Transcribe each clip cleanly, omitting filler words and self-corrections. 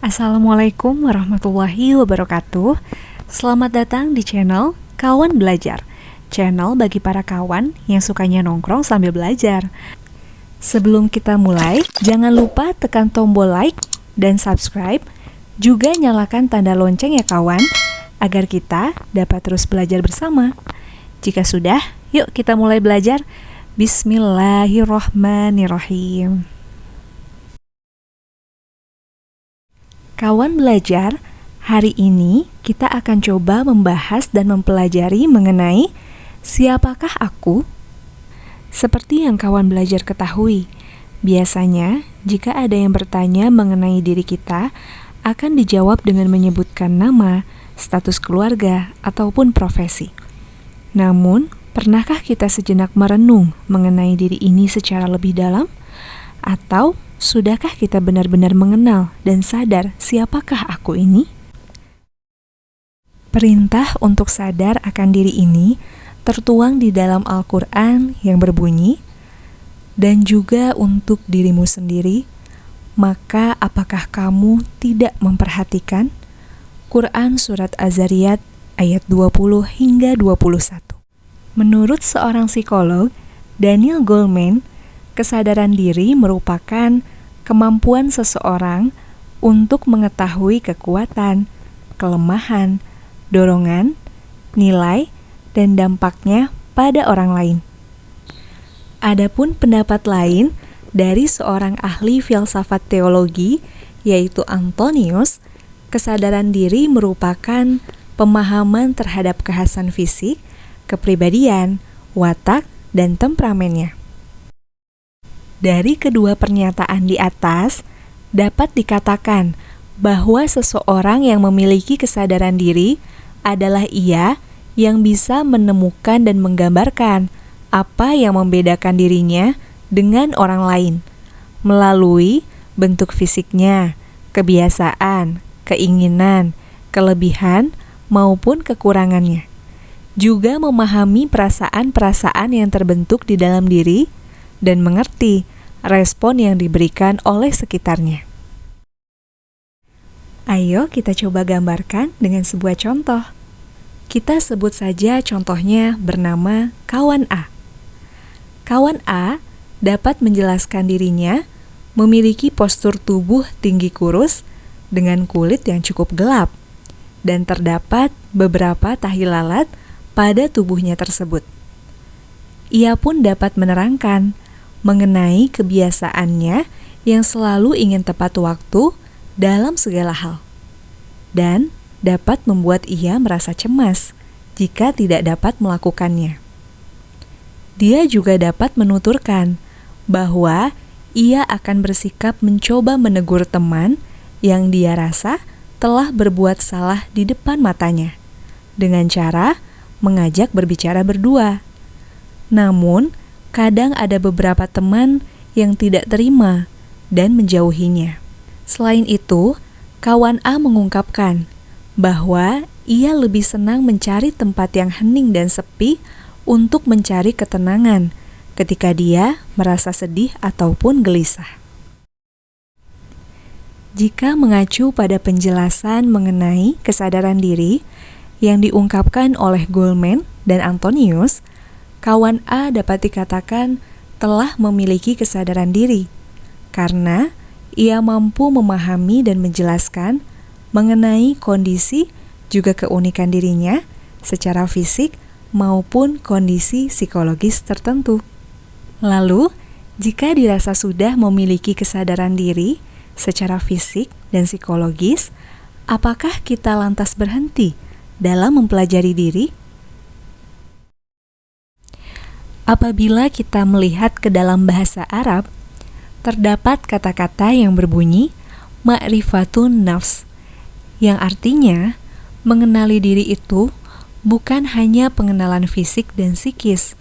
Assalamualaikum warahmatullahi wabarakatuh. Selamat datang di channel Kawan Belajar, channel bagi para kawan yang sukanya nongkrong sambil belajar. Sebelum kita mulai, jangan lupa tekan tombol like dan subscribe, juga nyalakan tanda lonceng ya kawan, agar kita dapat terus belajar bersama. Jika sudah, yuk kita mulai belajar. Bismillahirrohmanirrohim. Kawan belajar, hari ini kita akan coba membahas dan mempelajari mengenai siapakah aku? Seperti yang kawan belajar ketahui, biasanya jika ada yang bertanya mengenai diri kita, akan dijawab dengan menyebutkan nama, status keluarga, ataupun profesi. Namun, pernahkah kita sejenak merenung mengenai diri ini secara lebih dalam? Atau sudahkah kita benar-benar mengenal dan sadar siapakah aku ini? Perintah untuk sadar akan diri ini tertuang di dalam Al-Quran yang berbunyi, dan juga untuk dirimu sendiri, maka apakah kamu tidak memperhatikan? Quran Surat Az-Zariyat ayat 20 hingga 21. Menurut seorang psikolog, Daniel Goleman, kesadaran diri merupakan kemampuan seseorang untuk mengetahui kekuatan, kelemahan, dorongan, nilai, dan dampaknya pada orang lain. Adapun pendapat lain dari seorang ahli filsafat teologi, yaitu Antonius, kesadaran diri merupakan pemahaman terhadap kekhasan fisik, kepribadian, watak, dan temperamennya. Dari kedua pernyataan di atas, dapat dikatakan bahwa seseorang yang memiliki kesadaran diri adalah ia yang bisa menemukan dan menggambarkan apa yang membedakan dirinya dengan orang lain, melalui bentuk fisiknya, kebiasaan, keinginan, kelebihan, maupun kekurangannya. Juga memahami perasaan-perasaan yang terbentuk di dalam diri, dan mengerti respon yang diberikan oleh sekitarnya. Ayo kita coba gambarkan dengan sebuah contoh. Kita sebut saja contohnya bernama kawan A. Kawan A dapat menjelaskan dirinya memiliki postur tubuh tinggi kurus dengan kulit yang cukup gelap, dan terdapat beberapa tahi lalat pada tubuhnya tersebut. Ia pun dapat menerangkan mengenai kebiasaannya yang selalu ingin tepat waktu dalam segala hal, dan dapat membuat ia merasa cemas jika tidak dapat melakukannya. Dia juga dapat menuturkan bahwa ia akan bersikap mencoba menegur teman yang dia rasa telah berbuat salah di depan matanya, dengan cara mengajak berbicara berdua. Namun, kadang ada beberapa teman yang tidak terima dan menjauhinya. Selain itu, kawan A mengungkapkan bahwa ia lebih senang mencari tempat yang hening dan sepi untuk mencari ketenangan ketika dia merasa sedih ataupun gelisah. Jika mengacu pada penjelasan mengenai kesadaran diri yang diungkapkan oleh Goleman dan Antonius, kawan A dapat dikatakan telah memiliki kesadaran diri karena ia mampu memahami dan menjelaskan mengenai kondisi juga keunikan dirinya secara fisik maupun kondisi psikologis tertentu. Lalu, jika dirasa sudah memiliki kesadaran diri secara fisik dan psikologis, apakah kita lantas berhenti dalam mempelajari diri? Apabila kita melihat ke dalam bahasa Arab, terdapat kata-kata yang berbunyi ma'rifatun nafs, yang artinya mengenali diri itu bukan hanya pengenalan fisik dan psikis,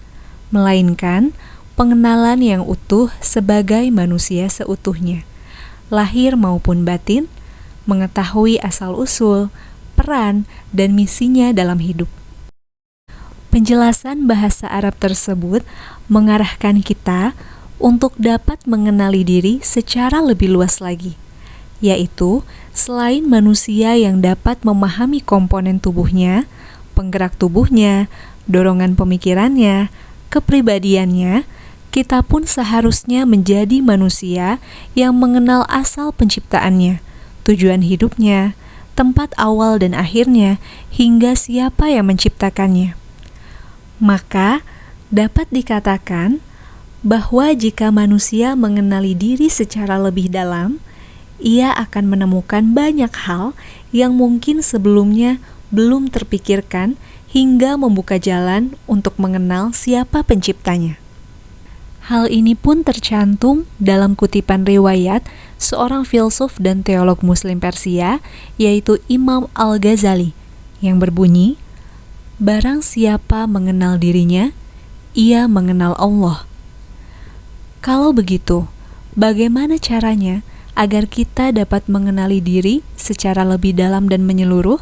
melainkan pengenalan yang utuh sebagai manusia seutuhnya, lahir maupun batin, mengetahui asal-usul, peran, dan misinya dalam hidup. Penjelasan bahasa Arab tersebut mengarahkan kita untuk dapat mengenali diri secara lebih luas lagi, yaitu selain manusia yang dapat memahami komponen tubuhnya, penggerak tubuhnya, dorongan pemikirannya, kepribadiannya, kita pun seharusnya menjadi manusia yang mengenal asal penciptaannya, tujuan hidupnya, tempat awal dan akhirnya, hingga siapa yang menciptakannya. Maka, dapat dikatakan bahwa jika manusia mengenali diri secara lebih dalam, ia akan menemukan banyak hal yang mungkin sebelumnya belum terpikirkan hingga membuka jalan untuk mengenal siapa penciptanya. Hal ini pun tercantum dalam kutipan riwayat seorang filsuf dan teolog Muslim Persia, yaitu Imam Al-Ghazali, yang berbunyi, "Barang siapa mengenal dirinya, ia mengenal Allah." Kalau begitu, bagaimana caranya agar kita dapat mengenali diri secara lebih dalam dan menyeluruh?